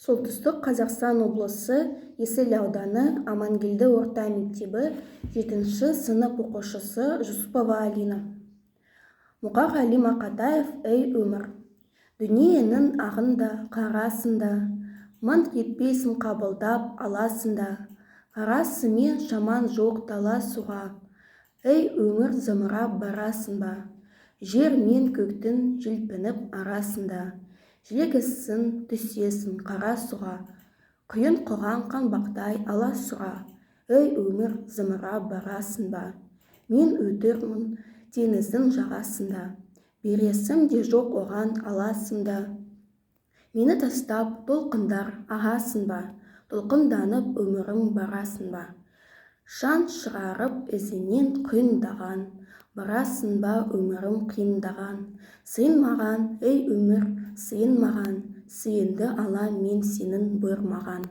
Солтүстік Қазақстан облысы Есіл ауданы Амангелді орта мектебі 7-ші сынып оқушысы Жүсіпова Алина. Мұқағали Мақатаев «Ей өмір, дүниенің ағында, қарасында, маңқ етпейсің қабылдап аласында, қарасымен шаман жоқ таласуға, ей өмір зымырап барасың ба, жер мен көктің желпініп арасында, желегісің түсесің қара суға, құйын қоған қаңбақтай аласұға, ей өмір зымырап барасың ба, мен өтірмін теңіздің жағасында, бересің де жоқ оған аласында, мені тастап толқындар ағасың ба, толқынданып өмірің барасың ба, шаң шығарып ізінен құйындаған, барасың ба өмірім қиындаған, сыйын маған, ей өмір, сыйын маған, сыйынды ала мен сенің бұйырмаған.